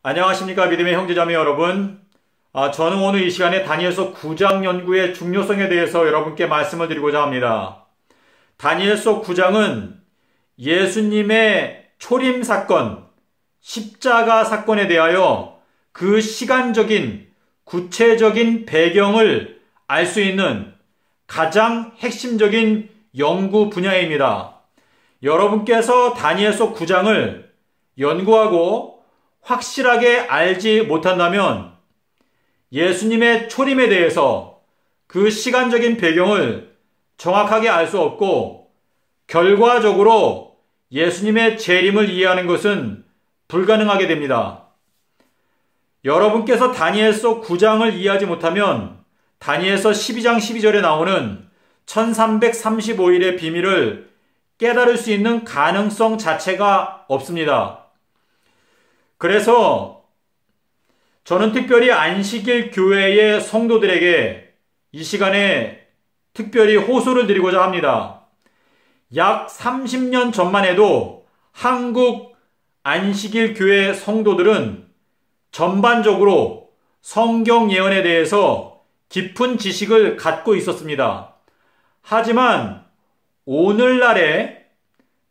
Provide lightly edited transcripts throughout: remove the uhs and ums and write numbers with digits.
안녕하십니까 믿음의 형제자매 여러분. 저는 오늘 이 시간에 다니엘서 9장 연구의 중요성에 대해서 여러분께 말씀을 드리고자 합니다. 다니엘서 9장은 예수님의 초림 사건, 십자가 사건에 대하여 그 시간적인 구체적인 배경을 알 수 있는 가장 핵심적인 연구 분야입니다. 여러분께서 다니엘서 9장을 연구하고 확실하게 알지 못한다면 예수님의 초림에 대해서 그 시간적인 배경을 정확하게 알 수 없고 결과적으로 예수님의 재림을 이해하는 것은 불가능하게 됩니다. 여러분께서 다니엘서 9장을 이해하지 못하면 다니엘서 12장 12절에 나오는 1335일의 비밀을 깨달을 수 있는 가능성 자체가 없습니다. 그래서 저는 특별히 안식일 교회의 성도들에게 이 시간에 특별히 호소를 드리고자 합니다. 약 30년 전만 해도 한국 안식일 교회 성도들은 전반적으로 성경 예언에 대해서 깊은 지식을 갖고 있었습니다. 하지만 오늘날에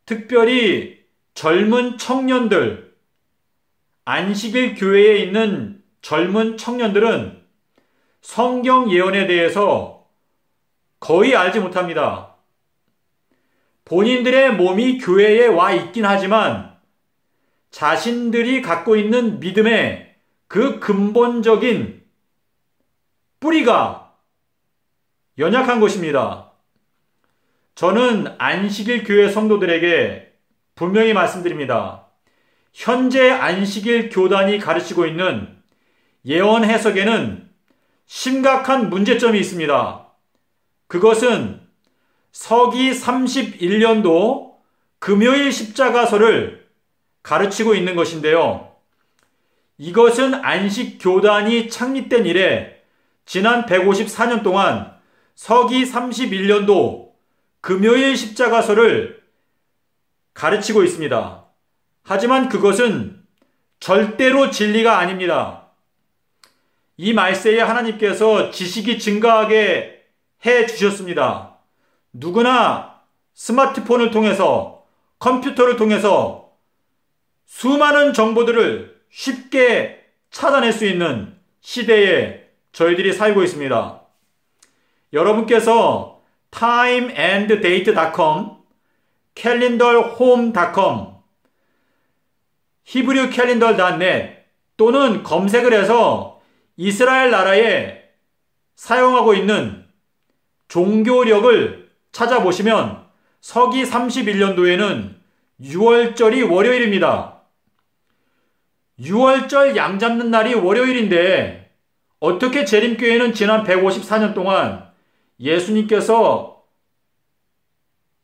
특별히 젊은 청년들, 안식일 교회에 있는 젊은 청년들은 성경 예언에 대해서 거의 알지 못합니다. 본인들의 몸이 교회에 와 있긴 하지만 자신들이 갖고 있는 믿음의 그 근본적인 뿌리가 연약한 것입니다. 저는 안식일 교회 성도들에게 분명히 말씀드립니다. 현재 안식일 교단이 가르치고 있는 예언 해석에는 심각한 문제점이 있습니다. 그것은 서기 31년도 금요일 십자가서를 가르치고 있는 것인데요. 이것은 안식교단이 창립된 이래 지난 154년 동안 서기 31년도 금요일 십자가서를 가르치고 있습니다. 하지만 그것은 절대로 진리가 아닙니다. 이 말세에 하나님께서 지식이 증가하게 해 주셨습니다. 누구나 스마트폰을 통해서 컴퓨터를 통해서 수많은 정보들을 쉽게 찾아낼 수 있는 시대에 저희들이 살고 있습니다. 여러분께서 timeanddate.com, calendarhome.com, 히브리캘린더.net 또는 검색을 해서 이스라엘 나라에 사용하고 있는 종교력을 찾아보시면 서기 31년도에는 6월절이 월요일입니다. 6월절 양 잡는 날이 월요일인데 어떻게 재림교회는 지난 154년 동안 예수님께서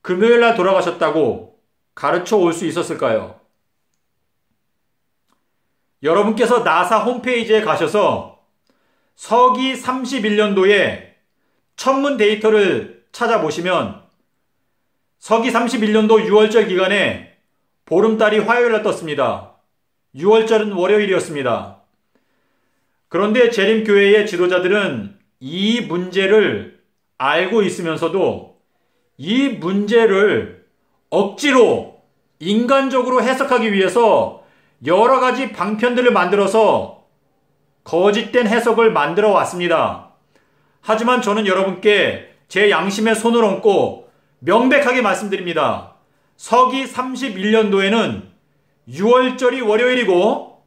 금요일날 돌아가셨다고 가르쳐 올 수 있었을까요? 여러분께서 나사 홈페이지에 가셔서 서기 31년도에 천문 데이터를 찾아보시면 서기 31년도 6월절 기간에 보름달이 화요일날 떴습니다. 6월절은 월요일이었습니다. 그런데 재림교회의 지도자들은 이 문제를 알고 있으면서도 이 문제를 억지로 인간적으로 해석하기 위해서 여러 가지 방편들을 만들어서 거짓된 해석을 만들어 왔습니다. 하지만 저는 여러분께 제 양심에 손을 얹고 명백하게 말씀드립니다. 서기 31년도에는 6월절이 월요일이고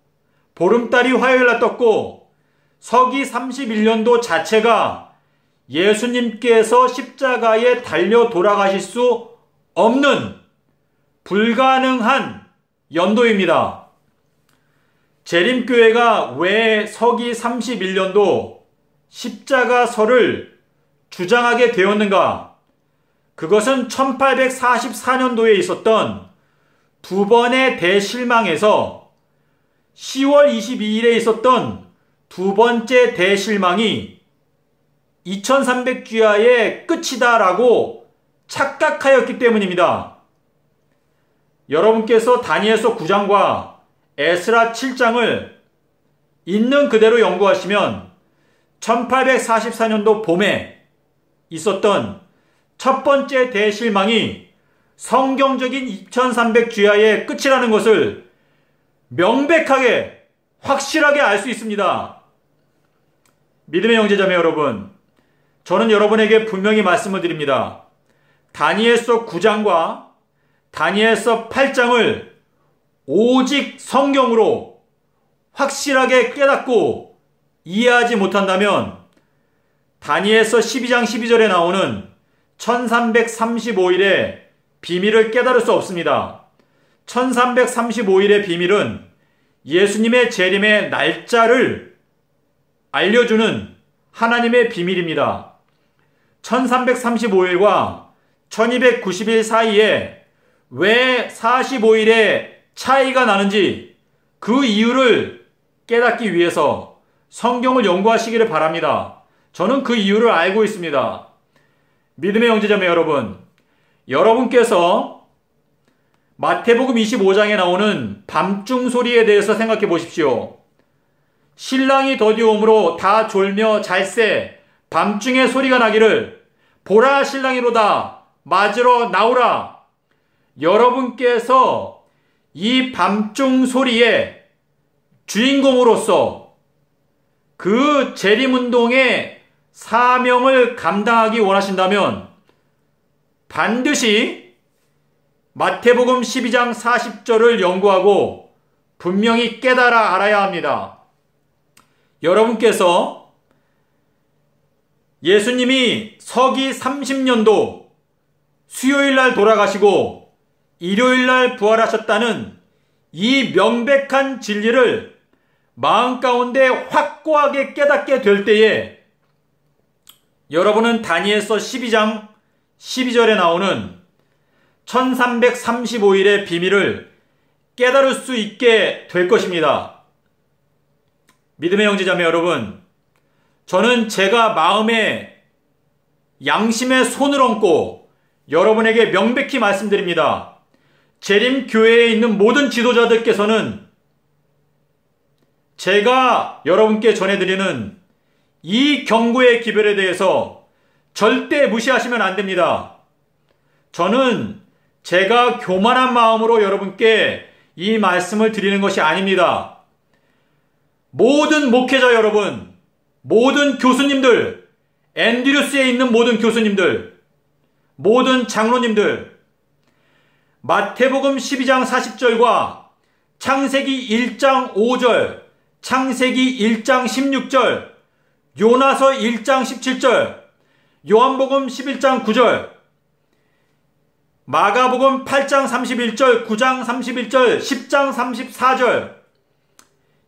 보름달이 화요일날 떴고 서기 31년도 자체가 예수님께서 십자가에 달려 돌아가실 수 없는 불가능한 연도입니다. 재림교회가 왜 서기 31년도 십자가설을 주장하게 되었는가? 그것은 1844년도에 있었던 두 번의 대실망에서 10월 22일에 있었던 두 번째 대실망이 2300주야의 끝이다라고 착각하였기 때문입니다. 여러분께서 다니엘서 9장과 에스라 7장을 있는 그대로 연구하시면 1844년도 봄에 있었던 첫 번째 대실망이 성경적인 2300주야의 끝이라는 것을 명백하게 확실하게 알 수 있습니다. 믿음의 형제자매 여러분, 저는 여러분에게 분명히 말씀을 드립니다. 다니엘서 9장과 다니엘서 8장을 오직 성경으로 확실하게 깨닫고 이해하지 못한다면 다니엘서 12장 12절에 나오는 1335일의 비밀을 깨달을 수 없습니다. 1335일의 비밀은 예수님의 재림의 날짜를 알려주는 하나님의 비밀입니다. 1335일과 1290일 사이에 왜 45일의 차이가 나는지 그 이유를 깨닫기 위해서 성경을 연구하시기를 바랍니다. 저는 그 이유를 알고 있습니다. 믿음의 형제자매 여러분, 여러분께서 마태복음 25장에 나오는 밤중 소리에 대해서 생각해 보십시오. 신랑이 더디오므로 다 졸며 잘새 밤중에 소리가 나기를 보라 신랑이로다 맞으러 나오라. 여러분께서 이 밤중 소리의 주인공으로서 그 재림운동의 사명을 감당하기 원하신다면 반드시 마태복음 12장 40절을 연구하고 분명히 깨달아 알아야 합니다. 여러분께서 예수님이 서기 30년도 수요일날 돌아가시고 일요일날 부활하셨다는 이 명백한 진리를 마음 가운데 확고하게 깨닫게 될 때에 여러분은 다니엘서 12장 12절에 나오는 1335일의 비밀을 깨달을 수 있게 될 것입니다. 믿음의 형제자매 여러분, 저는 제가 마음에 양심의 손을 얹고 여러분에게 명백히 말씀드립니다. 재림교회에 있는 모든 지도자들께서는 제가 여러분께 전해드리는 이 경고의 기별에 대해서 절대 무시하시면 안 됩니다. 저는 제가 교만한 마음으로 여러분께 이 말씀을 드리는 것이 아닙니다. 모든 목회자 여러분, 모든 교수님들, 앤드류스에 있는 모든 교수님들, 모든 장로님들, 마태복음 12장 40절과 창세기 1장 5절, 창세기 1장 16절, 요나서 1장 17절, 요한복음 11장 9절, 마가복음 8장 31절, 9장 31절, 10장 34절,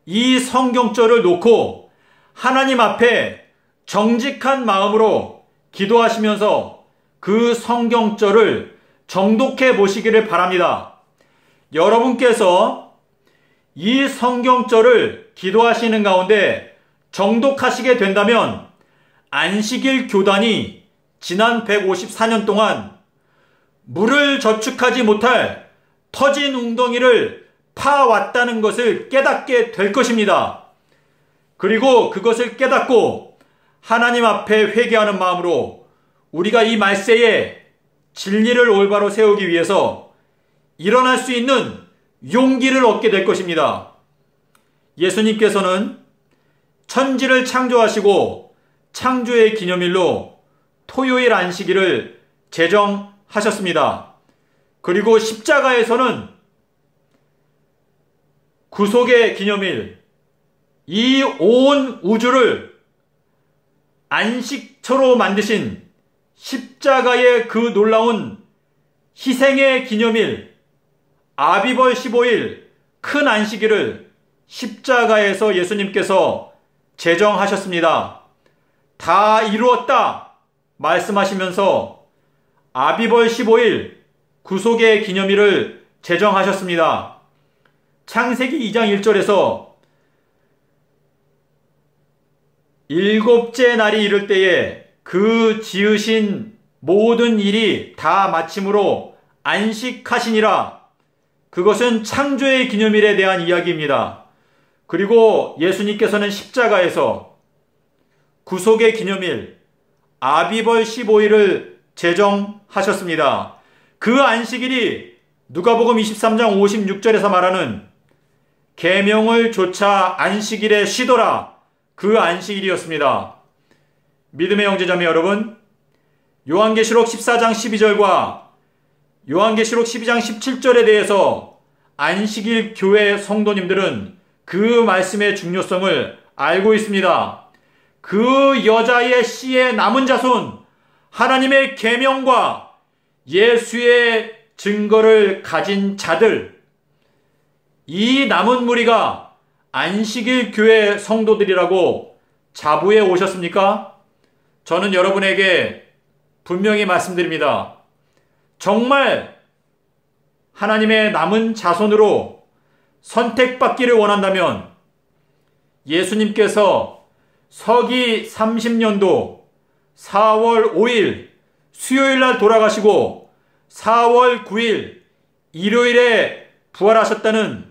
이 성경절을 놓고 하나님 앞에 정직한 마음으로 기도하시면서 그 성경절을 정독해 보시기를 바랍니다. 여러분께서 이 성경절을 기도하시는 가운데 정독하시게 된다면 안식일 교단이 지난 154년 동안 물을 저축하지 못할 터진 웅덩이를 파왔다는 것을 깨닫게 될 것입니다. 그리고 그것을 깨닫고 하나님 앞에 회개하는 마음으로 우리가 이 말세에 진리를 올바로 세우기 위해서 일어날 수 있는 용기를 얻게 될 것입니다. 예수님께서는 천지를 창조하시고 창조의 기념일로 토요일 안식일을 제정하셨습니다. 그리고 십자가에서는 구속의 기념일, 이 온 우주를 안식처로 만드신 십자가의 그 놀라운 희생의 기념일, 아비벌 15일 큰 안식일을 십자가에서 예수님께서 제정하셨습니다. 다 이루었다 말씀하시면서 아비벌 15일 구속의 기념일을 제정하셨습니다. 창세기 2장 1절에서 일곱째 날이 이를 때에 그 지으신 모든 일이 다 마침으로 안식하시니라. 그것은 창조의 기념일에 대한 이야기입니다. 그리고 예수님께서는 십자가에서 구속의 기념일 아비벌 15일을 제정하셨습니다. 그 안식일이 누가복음 23장 56절에서 말하는 계명을 조차 안식일에 쉬더라, 그 안식일이었습니다. 믿음의 형제자매 여러분, 요한계시록 14장 12절과 요한계시록 12장 17절에 대해서 안식일 교회 성도님들은 그 말씀의 중요성을 알고 있습니다. 그 여자의 씨의 남은 자손, 하나님의 계명과 예수의 증거를 가진 자들, 이 남은 무리가 안식일 교회 성도들이라고 자부해 오셨습니까? 저는 여러분에게 분명히 말씀드립니다. 정말 하나님의 남은 자손으로 선택받기를 원한다면 예수님께서 서기 30년도 4월 5일 수요일 날 돌아가시고 4월 9일 일요일에 부활하셨다는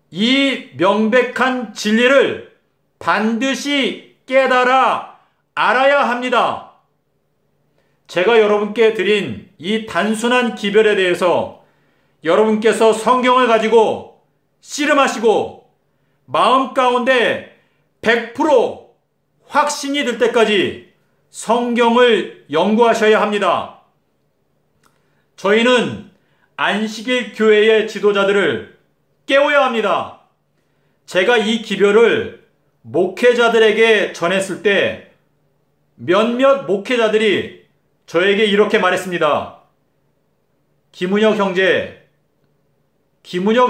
이 명백한 진리를 반드시 깨달아 알아야 합니다. 제가 여러분께 드린 이 단순한 기별에 대해서 여러분께서 성경을 가지고 씨름하시고 마음 가운데 100% 확신이 들 때까지 성경을 연구하셔야 합니다. 저희는 안식일 교회의 지도자들을 깨워야 합니다. 제가 이 기별을 목회자들에게 전했을 때 몇몇 목회자들이 저에게 이렇게 말했습니다. 김은혁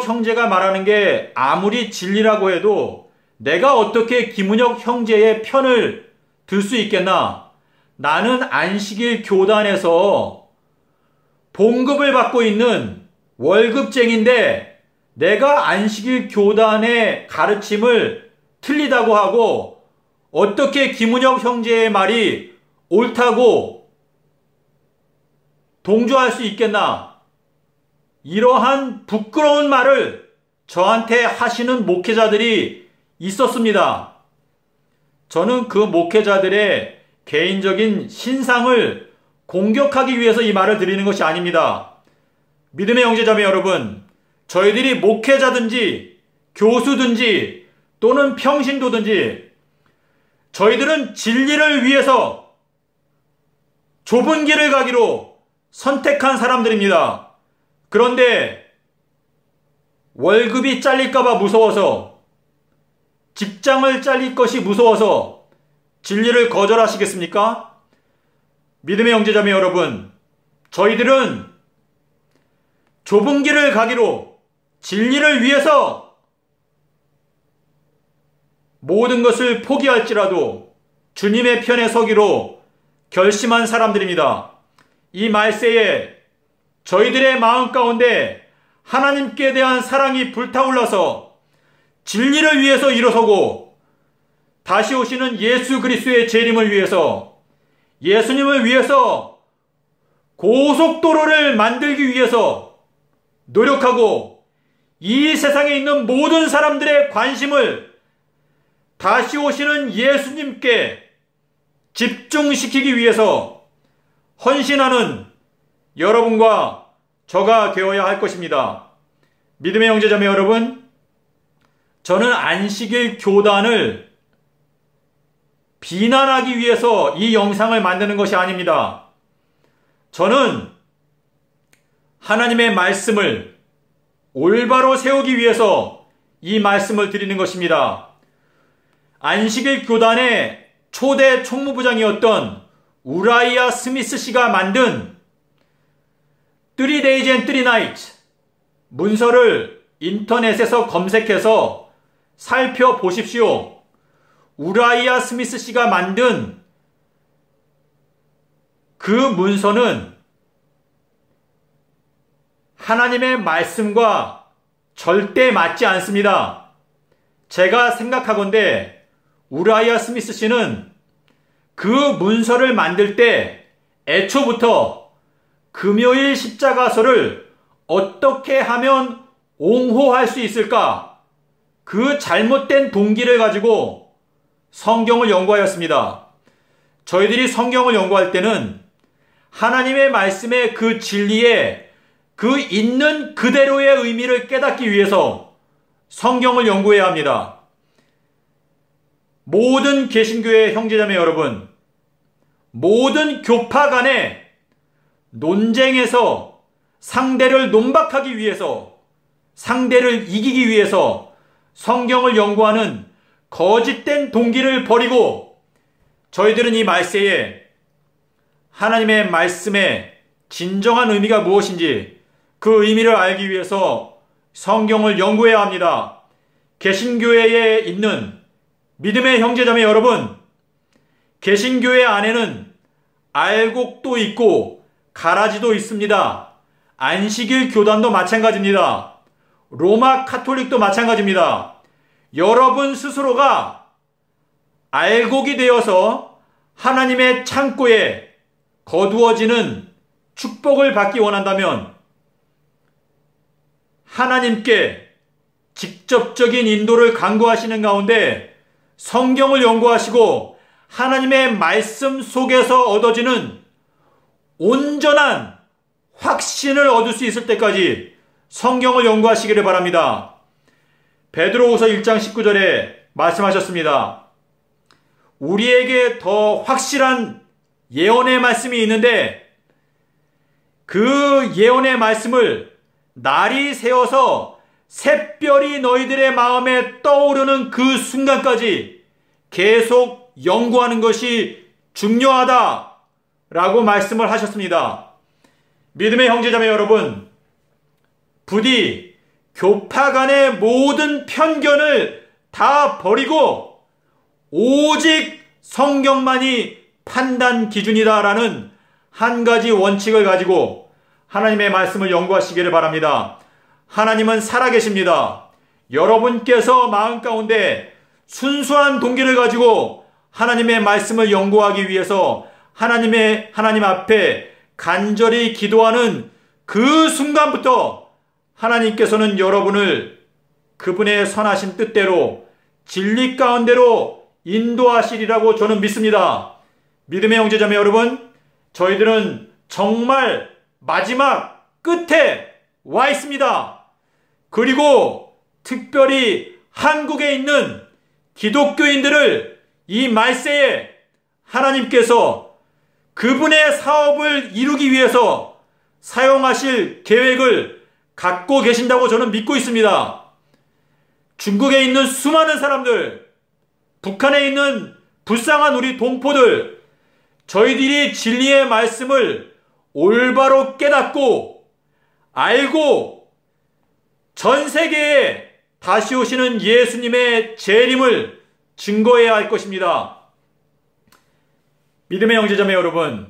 형제가 말하는 게 아무리 진리라고 해도 내가 어떻게 김은혁 형제의 편을 들 수 있겠나? 나는 안식일 교단에서 봉급을 받고 있는 월급쟁인데 내가 안식일 교단의 가르침을 틀리다고 하고 어떻게 김은혁 형제의 말이 옳다고 동조할 수 있겠나? 이러한 부끄러운 말을 저한테 하시는 목회자들이 있었습니다. 저는 그 목회자들의 개인적인 신상을 공격하기 위해서 이 말을 드리는 것이 아닙니다. 믿음의 형제자매 여러분, 저희들이 목회자든지 교수든지 또는 평신도든지 저희들은 진리를 위해서 좁은 길을 가기로 선택한 사람들입니다. 그런데 월급이 잘릴까봐 무서워서, 직장을 잘릴 것이 무서워서 진리를 거절하시겠습니까? 믿음의 형제자매 여러분, 저희들은 좁은 길을 가기로 진리를 위해서 모든 것을 포기할지라도 주님의 편에 서기로 결심한 사람들입니다. 이 말세에 저희들의 마음 가운데 하나님께 대한 사랑이 불타올라서 진리를 위해서 일어서고 다시 오시는 예수 그리스도의 재림을 위해서, 예수님을 위해서 고속도로를 만들기 위해서 노력하고 이 세상에 있는 모든 사람들의 관심을 다시 오시는 예수님께 집중시키기 위해서 헌신하는 여러분과 저가 되어야 할 것입니다. 믿음의 형제자매 여러분, 저는 안식일 교단을 비난하기 위해서 이 영상을 만드는 것이 아닙니다. 저는 하나님의 말씀을 올바로 세우기 위해서 이 말씀을 드리는 것입니다. 안식일 교단의 초대 총무부장이었던 우라이아 스미스 씨가 만든 3 Days and 3 Nights 문서를 인터넷에서 검색해서 살펴보십시오. 우라이아 스미스 씨가 만든 그 문서는 하나님의 말씀과 절대 맞지 않습니다. 제가 생각하건대 우라이아 스미스 씨는 그 문서를 만들 때 애초부터 금요일 십자가서를 어떻게 하면 옹호할 수 있을까? 그 잘못된 동기를 가지고 성경을 연구하였습니다. 저희들이 성경을 연구할 때는 하나님의 말씀의 그 진리에 그 있는 그대로의 의미를 깨닫기 위해서 성경을 연구해야 합니다. 모든 개신교회 형제자매 여러분, 모든 교파 간의 논쟁에서 상대를 논박하기 위해서, 상대를 이기기 위해서 성경을 연구하는 거짓된 동기를 버리고 저희들은 이 말세에 하나님의 말씀의 진정한 의미가 무엇인지 그 의미를 알기 위해서 성경을 연구해야 합니다. 개신교회에 있는 믿음의 형제자매 여러분, 개신교회 안에는 알곡도 있고 가라지도 있습니다. 안식일 교단도 마찬가지입니다. 로마 카톨릭도 마찬가지입니다. 여러분 스스로가 알곡이 되어서 하나님의 창고에 거두어지는 축복을 받기 원한다면 하나님께 직접적인 인도를 간구하시는 가운데 성경을 연구하시고 하나님의 말씀 속에서 얻어지는 온전한 확신을 얻을 수 있을 때까지 성경을 연구하시기를 바랍니다. 베드로후서 1장 19절에 말씀하셨습니다. 우리에게 더 확실한 예언의 말씀이 있는데 그 예언의 말씀을 날이 새어서 샛별이 너희들의 마음에 떠오르는 그 순간까지 계속 연구하는 것이 중요하다라고 말씀을 하셨습니다. 믿음의 형제자매 여러분, 부디 교파 간의 모든 편견을 다 버리고 오직 성경만이 판단 기준이다라는 한 가지 원칙을 가지고 하나님의 말씀을 연구하시기를 바랍니다. 하나님은 살아계십니다. 여러분께서 마음 가운데 순수한 동기를 가지고 하나님의 말씀을 연구하기 위해서 하나님 앞에 간절히 기도하는 그 순간부터 하나님께서는 여러분을 그분의 선하신 뜻대로 진리 가운데로 인도하시리라고 저는 믿습니다. 믿음의 형제자매 여러분, 저희들은 정말 마지막 끝에 와 있습니다. 그리고 특별히 한국에 있는 기독교인들을 이 말세에 하나님께서 그분의 사업을 이루기 위해서 사용하실 계획을 갖고 계신다고 저는 믿고 있습니다. 중국에 있는 수많은 사람들, 북한에 있는 불쌍한 우리 동포들, 저희들이 진리의 말씀을 올바로 깨닫고 알고 전 세계에 다시 오시는 예수님의 재림을 증거해야 할 것입니다. 믿음의 형제자매 여러분,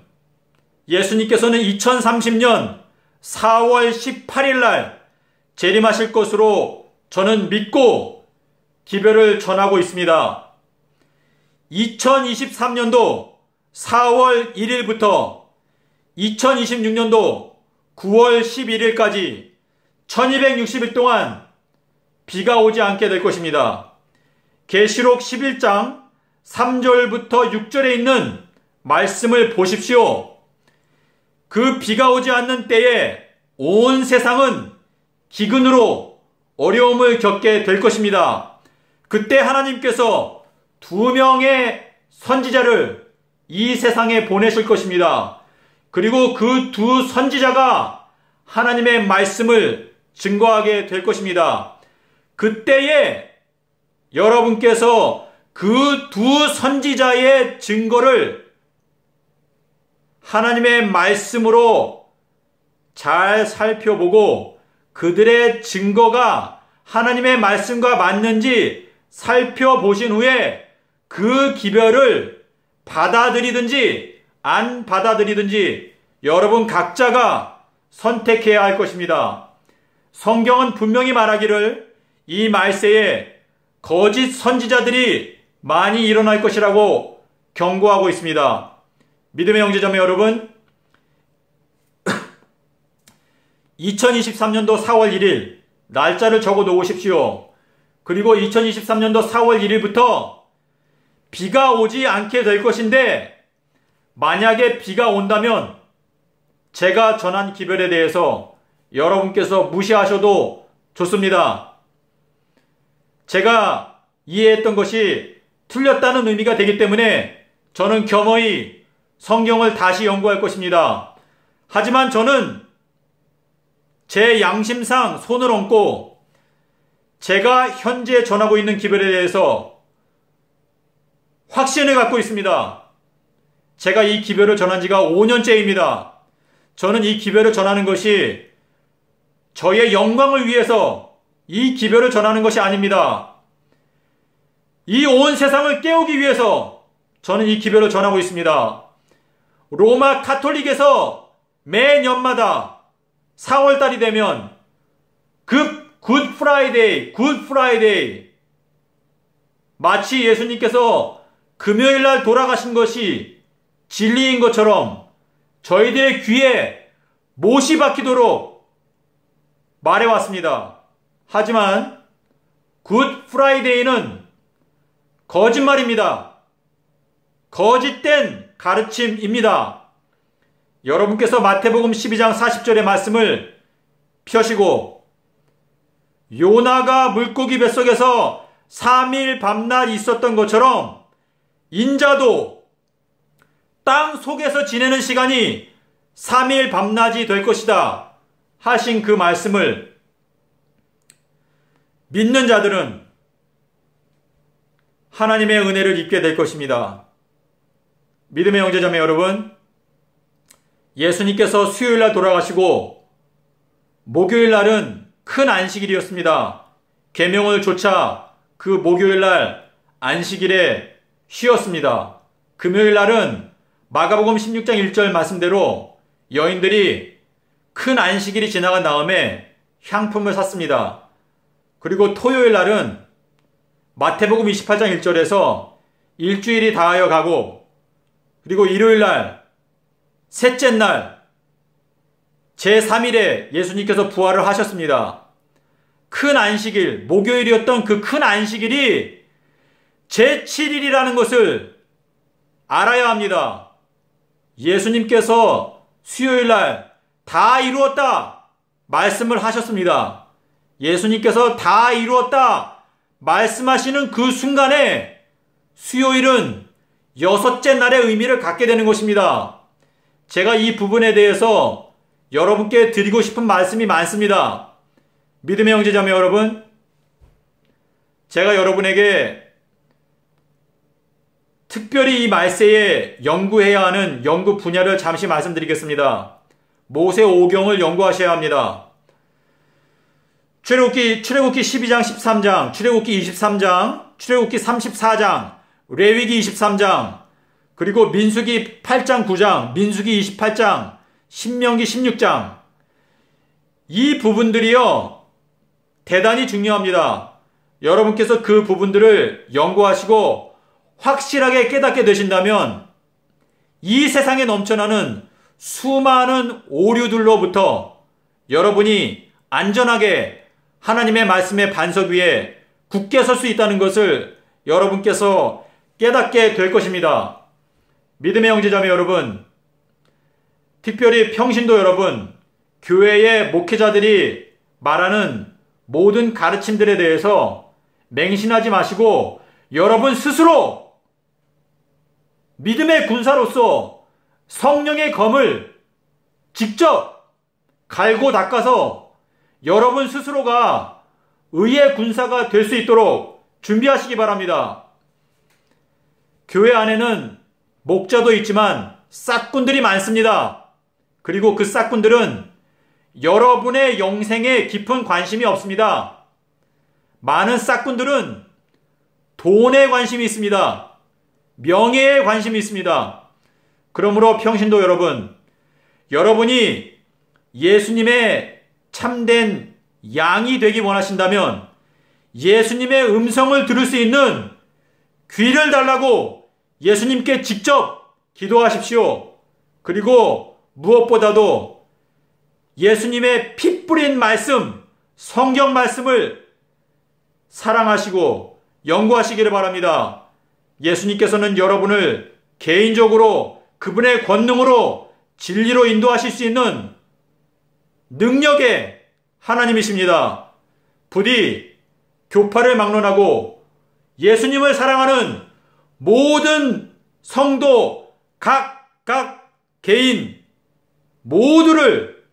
예수님께서는 2030년 4월 18일 날 재림하실 것으로 저는 믿고 기별을 전하고 있습니다. 2023년도 4월 1일부터 2026년도 9월 11일까지 1260일 동안 비가 오지 않게 될 것입니다. 계시록 11장 3절부터 6절에 있는 말씀을 보십시오. 그 비가 오지 않는 때에 온 세상은 기근으로 어려움을 겪게 될 것입니다. 그때 하나님께서 2명의 선지자를 이 세상에 보내실 것입니다. 그리고 그 2 선지자가 하나님의 말씀을 증거하게 될 것입니다. 그때에 여러분께서 그 2 선지자의 증거를 하나님의 말씀으로 잘 살펴보고 그들의 증거가 하나님의 말씀과 맞는지 살펴보신 후에 그 기별을 받아들이든지 안 받아들이든지 여러분 각자가 선택해야 할 것입니다. 성경은 분명히 말하기를 이 말세에 거짓 선지자들이 많이 일어날 것이라고 경고하고 있습니다. 믿음의 형제자매 여러분, 2023년도 4월 1일 날짜를 적어 놓으십시오. 그리고 2023년도 4월 1일부터 비가 오지 않게 될 것인데, 만약에 비가 온다면 제가 전한 기별에 대해서 여러분께서 무시하셔도 좋습니다. 제가 이해했던 것이 틀렸다는 의미가 되기 때문에 저는 겸허히 성경을 다시 연구할 것입니다. 하지만 저는 제 양심상 손을 얹고 제가 현재 전하고 있는 기별에 대해서 확신을 갖고 있습니다. 제가 이 기별을 전한 지가 5년째입니다. 저는 이 기별을 전하는 것이 저의 영광을 위해서 이 기별을 전하는 것이 아닙니다. 이 온 세상을 깨우기 위해서 저는 이 기별을 전하고 있습니다. 로마 카톨릭에서 매년마다 4월달이 되면 굿 프라이데이, 마치 예수님께서 금요일날 돌아가신 것이 진리인 것처럼 저희들의 귀에 못이 박히도록 말해왔습니다. 하지만 굿 프라이데이는 거짓말입니다. 거짓된 가르침입니다. 여러분께서 마태복음 12장 40절의 말씀을 펴시고, 요나가 물고기 뱃속에서 3일 밤낮 있었던 것처럼 인자도 땅 속에서 지내는 시간이 3일 밤낮이 될 것이다 하신 그 말씀을 믿는 자들은 하나님의 은혜를 입게 될 것입니다. 믿음의 형제자매 여러분, 예수님께서 수요일날 돌아가시고 목요일날은 큰 안식일이었습니다. 계명을 조차 그 목요일날 안식일에 쉬었습니다. 금요일날은 마가복음 16장 1절 말씀대로 여인들이 큰 안식일이 지나간 다음에 향품을 샀습니다. 그리고 토요일날은 마태복음 28장 1절에서 일주일이 다하여 가고, 그리고 일요일날 셋째 날 제3일에 예수님께서 부활을 하셨습니다. 큰 안식일, 목요일이었던 그 큰 안식일이 제7일이라는 것을 알아야 합니다. 예수님께서 수요일날 다 이루었다 말씀을 하셨습니다. 예수님께서 다 이루었다 말씀하시는 그 순간에 수요일은 여섯째 날의 의미를 갖게 되는 것입니다. 제가 이 부분에 대해서 여러분께 드리고 싶은 말씀이 많습니다. 믿음의 형제자매 여러분, 제가 여러분에게 특별히 이 말세에 연구해야 하는 연구 분야를 잠시 말씀드리겠습니다. 모세 오경을 연구하셔야 합니다. 출애굽기 12장 13장, 출애굽기 23장, 출애굽기 34장, 레위기 23장, 그리고 민수기 8장 9장, 민수기 28장, 신명기 16장, 이 부분들이요 대단히 중요합니다. 여러분께서 그 부분들을 연구하시고 확실하게 깨닫게 되신다면 이 세상에 넘쳐나는 수많은 오류들로부터 여러분이 안전하게 하나님의 말씀의 반석 위에 굳게 설 수 있다는 것을 여러분께서 깨닫게 될 것입니다. 믿음의 형제자매 여러분, 특별히 평신도 여러분, 교회의 목회자들이 말하는 모든 가르침들에 대해서 맹신하지 마시고 여러분 스스로 믿음의 군사로서 성령의 검을 직접 갈고 닦아서 여러분 스스로가 의의 군사가 될 수 있도록 준비하시기 바랍니다. 교회 안에는 목자도 있지만 싹군들이 많습니다. 그리고 그 싹군들은 여러분의 영생에 깊은 관심이 없습니다. 많은 싹군들은 돈에 관심이 있습니다. 명예에 관심이 있습니다. 그러므로 평신도 여러분, 여러분이 예수님의 참된 양이 되기 원하신다면 예수님의 음성을 들을 수 있는 귀를 달라고 예수님께 직접 기도하십시오. 그리고 무엇보다도 예수님의 피 뿌린 말씀, 성경 말씀을 사랑하시고 연구하시기를 바랍니다. 예수님께서는 여러분을 개인적으로 그분의 권능으로 진리로 인도하실 수 있는 능력의 하나님이십니다. 부디 교파를 막론하고 예수님을 사랑하는 모든 성도 각 개인 모두를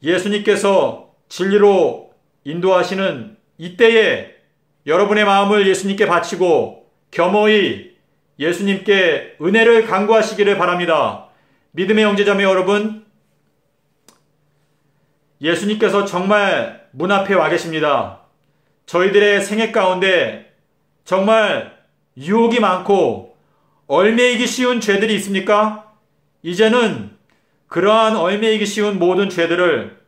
예수님께서 진리로 인도하시는 이때에 여러분의 마음을 예수님께 바치고 겸허히 예수님께 은혜를 간구하시기를 바랍니다. 믿음의 형제자매 여러분, 예수님께서 정말 문 앞에 와 계십니다. 저희들의 생애 가운데 정말 유혹이 많고 얽매이기 쉬운 죄들이 있습니까? 이제는 그러한 얽매이기 쉬운 모든 죄들을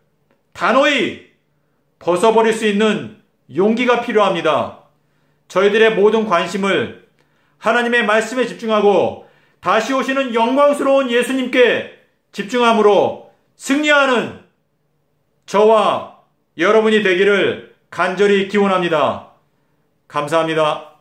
단호히 벗어버릴 수 있는 용기가 필요합니다. 저희들의 모든 관심을 하나님의 말씀에 집중하고 다시 오시는 영광스러운 예수님께 집중함으로 승리하는 저와 여러분이 되기를 간절히 기원합니다. 감사합니다.